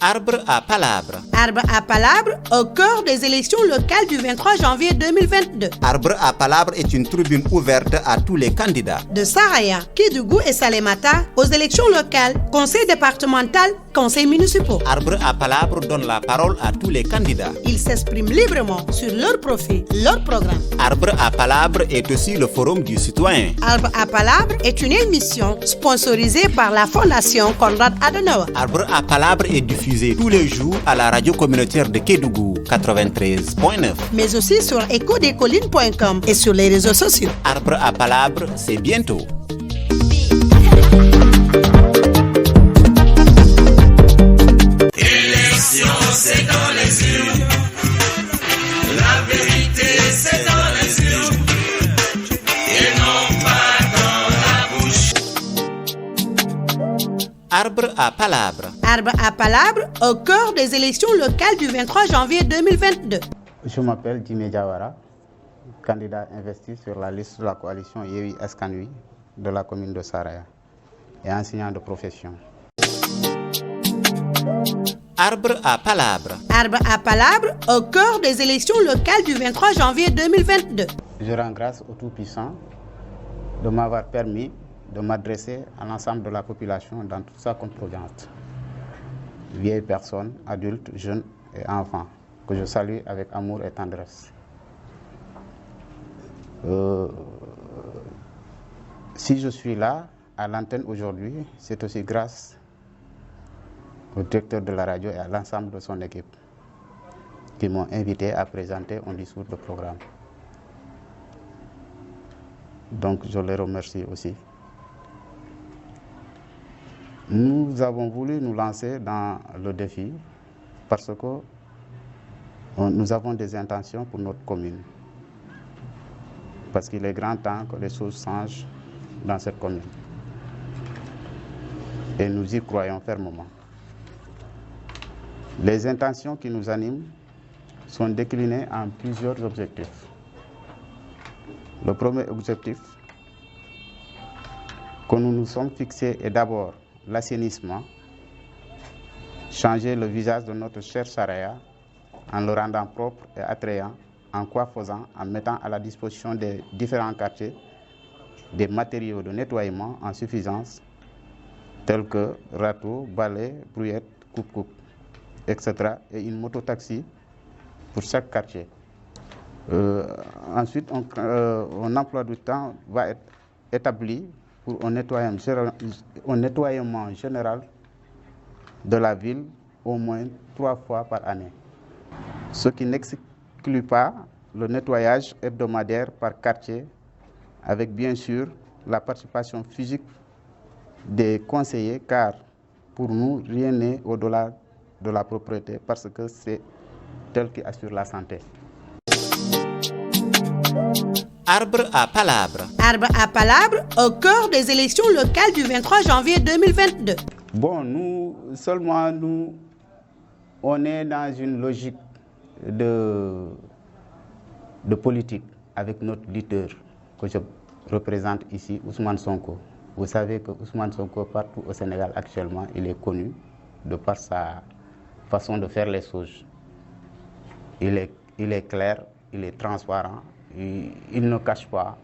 Arbre à palabre. Arbre à palabre au cœur des élections locales du 23 janvier 2022. Arbre à palabre est une tribune ouverte à tous les candidats. De Saraya, Kédougou et Salémata aux élections locales, conseil départemental, conseils municipaux. Arbre à palabre donne la parole à tous les candidats. Ils s'expriment librement sur leur profil, leur programme. Arbre à palabre est aussi le forum du citoyen. Arbre à palabre est une émission sponsorisée par la Fondation Konrad Adenauer. Arbre à palabre est diffusé tous les jours à la radio communautaire de Kédougou 93.9. Mais aussi sur ecodecolline.com et sur les réseaux sociaux. Arbre à palabre, c'est bientôt. Élection, c'est dans les urnes. La vérité, c'est dans les urnes. Et non pas dans la bouche. Arbre à palabre. Arbre à palabre au cœur des élections locales du 23 janvier 2022. Je m'appelle Jimé Diawara, candidat investi sur la liste de la coalition Yewi Eskanui de la commune de Saraya et enseignant de profession. Arbre à palabre. Arbre à palabre au cœur des élections locales du 23 janvier 2022. Je rends grâce au Tout-Puissant de m'avoir permis de m'adresser à l'ensemble de la population dans toute sa composante. Vieilles personnes, adultes, jeunes et enfants, que je salue avec amour et tendresse. Si je suis là, à l'antenne aujourd'hui, c'est aussi grâce au directeur de la radio et à l'ensemble de son équipe qui m'ont invité à présenter un discours de programme. Donc je les remercie aussi. Nous avons voulu nous lancer dans le défi parce que nous avons des intentions pour notre commune. Parce qu'il est grand temps que les choses changent dans cette commune. Et nous y croyons fermement. Les intentions qui nous animent sont déclinées en plusieurs objectifs. Le premier objectif que nous nous sommes fixés est d'abord l'assainissement, changer le visage de notre cher Saraya en le rendant propre et attrayant, en quoi faisant, en mettant à la disposition des différents quartiers des matériaux de nettoiement en suffisance, tels que râteaux, balais, brouillettes, coupe-coupe, etc. et une mototaxi pour chaque quartier. Ensuite, un emploi du temps va être établi pour un nettoiement général de la ville au moins 3 fois par année. Ce qui n'exclut pas le nettoyage hebdomadaire par quartier avec bien sûr la participation physique des conseillers car pour nous rien n'est au-delà de la propriété parce que c'est elle qui assure la santé. Arbre à palabre. Arbre à palabre au cœur des élections locales du 23 janvier 2022. Bon, nous, on est dans une logique de politique avec notre leader que je représente ici, Ousmane Sonko. Vous savez que Ousmane Sonko, partout au Sénégal actuellement, il est connu de par sa façon de faire les choses. Il est clair, il est transparent, il ne cache pas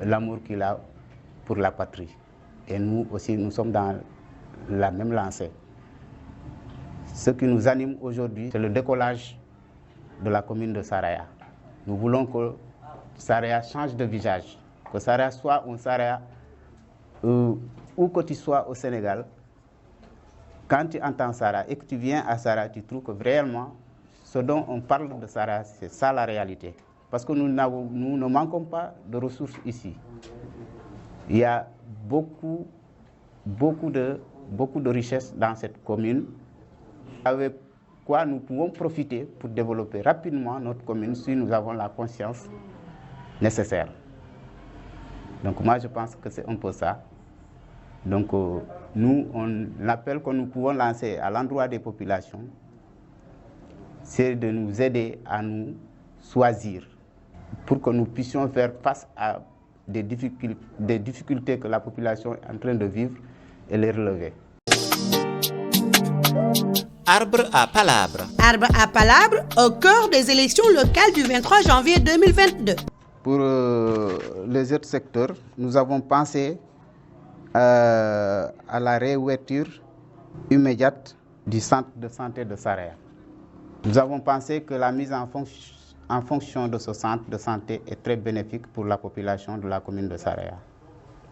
l'amour qu'il a pour la patrie. Et nous aussi, nous sommes dans la même lancée. Ce qui nous anime aujourd'hui, c'est le décollage de la commune de Saraya. Nous voulons que Saraya change de visage, que Saraya soit un Saraya où que tu sois au Sénégal. Quand tu entends Saraya et que tu viens à Saraya, tu trouves que réellement, ce dont on parle de Saraya, c'est ça la réalité. Parce que nous ne manquons pas de ressources ici. Il y a beaucoup de richesses dans cette commune, avec quoi nous pouvons profiter pour développer rapidement notre commune si nous avons la conscience nécessaire. Donc moi je pense que c'est un peu ça. Donc l'appel que nous pouvons lancer à l'endroit des populations, c'est de nous aider à nous choisir pour que nous puissions faire face à des difficultés que la population est en train de vivre et les relever. Arbre à palabre. Arbre à palabre au cœur des élections locales du 23 janvier 2022. Pour les autres secteurs, nous avons pensé à la réouverture immédiate du centre de santé de Saraya. Nous avons pensé que la mise en fonction de ce centre de santé est très bénéfique pour la population de la commune de Saraya.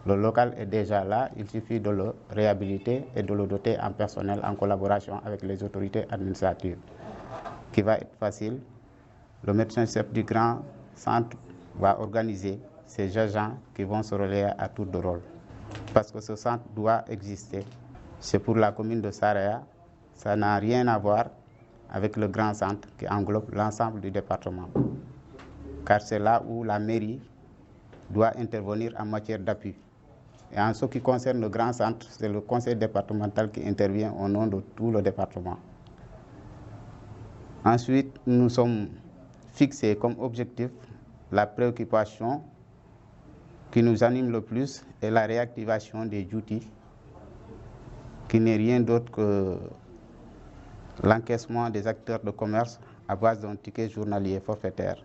Le local est déjà là, il suffit de le réhabiliter et de le doter en personnel en collaboration avec les autorités administratives, qui va être facile. Le médecin-chef du grand centre va organiser ces agents qui vont se relayer à tour de rôle. Parce que ce centre doit exister. C'est pour la commune de Saraya, ça n'a rien à voir avec le grand centre qui englobe l'ensemble du département. Car c'est là où la mairie doit intervenir en matière d'appui. Et en ce qui concerne le grand centre, c'est le conseil départemental qui intervient au nom de tout le département. Ensuite, nous sommes fixés comme objectif la préoccupation qui nous anime le plus est la réactivation des duties, qui n'est rien d'autre que l'encaissement des acteurs de commerce à base d'un ticket journalier forfaitaire.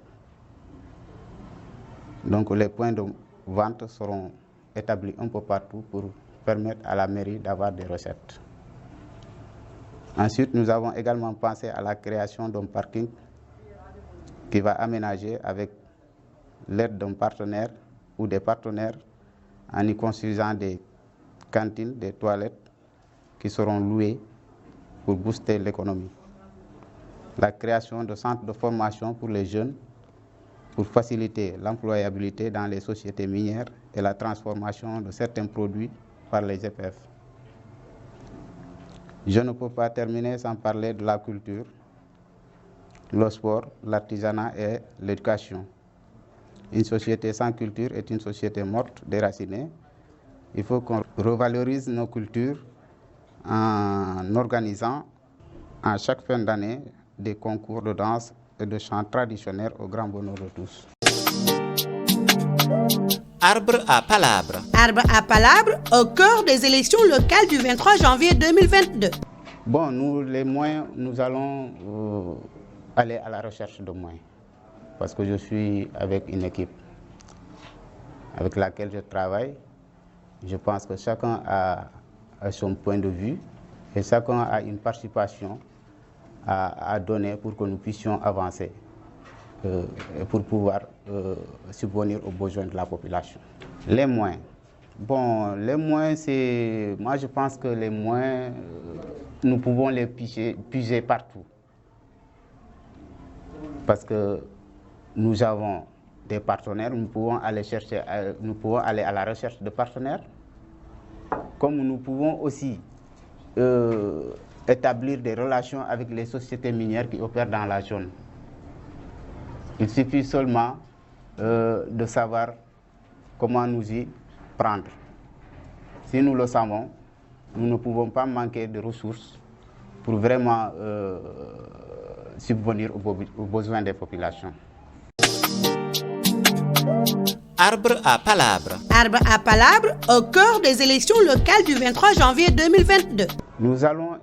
Donc les points de vente seront établis un peu partout pour permettre à la mairie d'avoir des recettes. Ensuite, nous avons également pensé à la création d'un parking qui va aménager avec l'aide d'un partenaire ou des partenaires en y construisant des cantines, des toilettes qui seront louées pour booster l'économie. La création de centres de formation pour les jeunes pour faciliter l'employabilité dans les sociétés minières et la transformation de certains produits par les EPF. Je ne peux pas terminer sans parler de la culture, le sport, l'artisanat et l'éducation. Une société sans culture est une société morte, déracinée. Il faut qu'on revalorise nos cultures en organisant à chaque fin d'année des concours de danse et de chant traditionnels au grand bonheur de tous. Arbre à palabre. Arbre à palabre au cœur des élections locales du 23 janvier 2022. Bon, nous, les moyens, nous allons aller à la recherche de moyens. Parce que je suis avec une équipe avec laquelle je travaille. Je pense que chacun a son point de vue et chacun a une participation à donner pour que nous puissions avancer et pour pouvoir subvenir aux besoins de la population. Les moyens. Bon, les moyens, c'est... Moi, je pense que les moyens, nous pouvons les puiser partout. Parce que nous avons des partenaires, nous pouvons aller à la recherche de partenaires, comme nous pouvons aussi établir des relations avec les sociétés minières qui opèrent dans la zone. Il suffit seulement de savoir comment nous y prendre. Si nous le savons, nous ne pouvons pas manquer de ressources pour vraiment subvenir aux besoins des populations. Arbre à palabre. Arbre à palabre au cœur des élections locales du 23 janvier 2022. Nous allons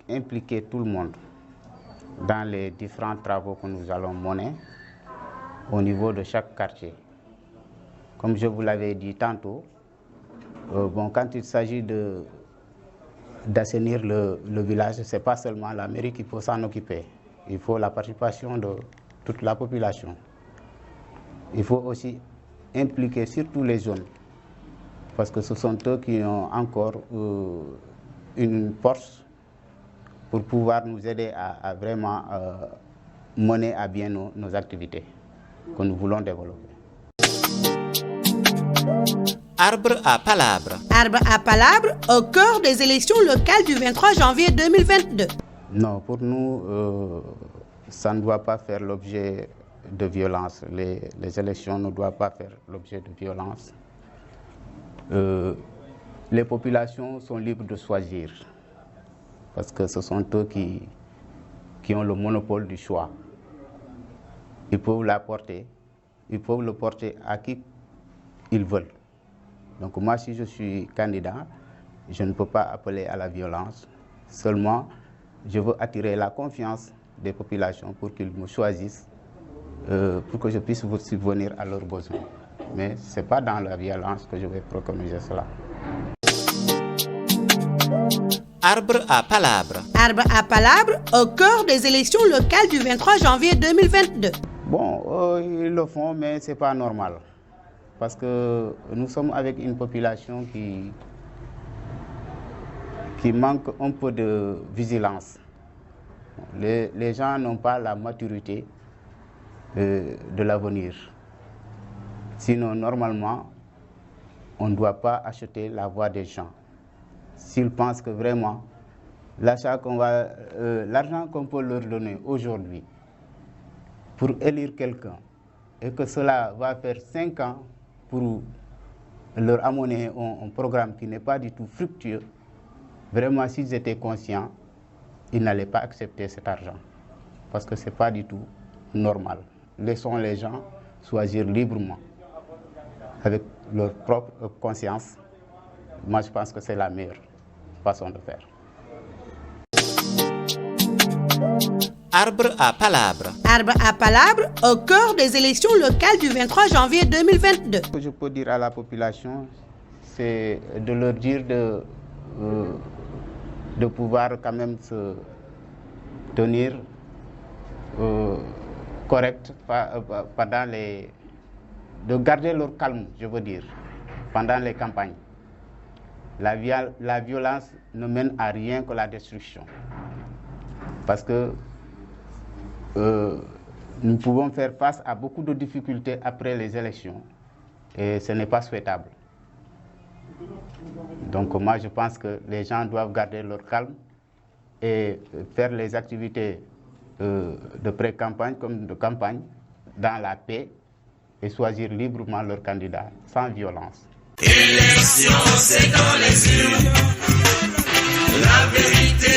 impliquer tout le monde dans les différents travaux que nous allons mener au niveau de chaque quartier. Comme je vous l'avais dit tantôt, quand il s'agit d'assainir le village, ce n'est pas seulement la mairie qui peut s'en occuper. Il faut la participation de toute la population. Il faut aussi impliquer surtout les jeunes, parce que ce sont eux qui ont encore une force pour pouvoir nous aider à vraiment mener à bien nos activités que nous voulons développer. Arbre à palabre. Arbre à palabre au cœur des élections locales du 23 janvier 2022. Non, pour nous, ça ne doit pas faire l'objet de violence. Les élections ne doivent pas faire l'objet de violence. Les populations sont libres de choisir, parce que ce sont eux qui ont le monopole du choix. Ils peuvent le porter à qui ils veulent. Donc moi, si je suis candidat, je ne peux pas appeler à la violence. Seulement, je veux attirer la confiance des populations pour qu'ils me choisissent, pour que je puisse subvenir à leurs besoins. Mais ce n'est pas dans la violence que je vais préconiser cela. Arbre à palabre. Arbre à palabre au cœur des élections locales du 23 janvier 2022. Bon, ils le font, mais ce n'est pas normal. Parce que nous sommes avec une population qui manque un peu de vigilance. Les gens n'ont pas la maturité de l'avenir. Sinon, normalement, on ne doit pas acheter la voix des gens. S'ils pensent que vraiment, l'argent qu'on peut leur donner aujourd'hui pour élire quelqu'un, et que cela va faire 5 ans pour leur amener un programme qui n'est pas du tout fructueux, vraiment, s'ils étaient conscients, ils n'allaient pas accepter cet argent. Parce que ce n'est pas du tout normal. Laissons les gens choisir librement, avec leur propre conscience. Moi, je pense que c'est la meilleure façon de faire. Arbre à palabre. Arbre à palabre au cœur des élections locales du 23 janvier 2022. Ce que je peux dire à la population, c'est de leur dire de pouvoir quand même se tenir correct pendant de garder leur calme, je veux dire, pendant les campagnes. La violence ne mène à rien que la destruction. Parce que nous pouvons faire face à beaucoup de difficultés après les élections et ce n'est pas souhaitable. Donc moi je pense que les gens doivent garder leur calme et faire les activités de pré-campagne comme de campagne dans la paix et choisir librement leur candidat sans violence. Élection, c'est dans les urnes. La vérité,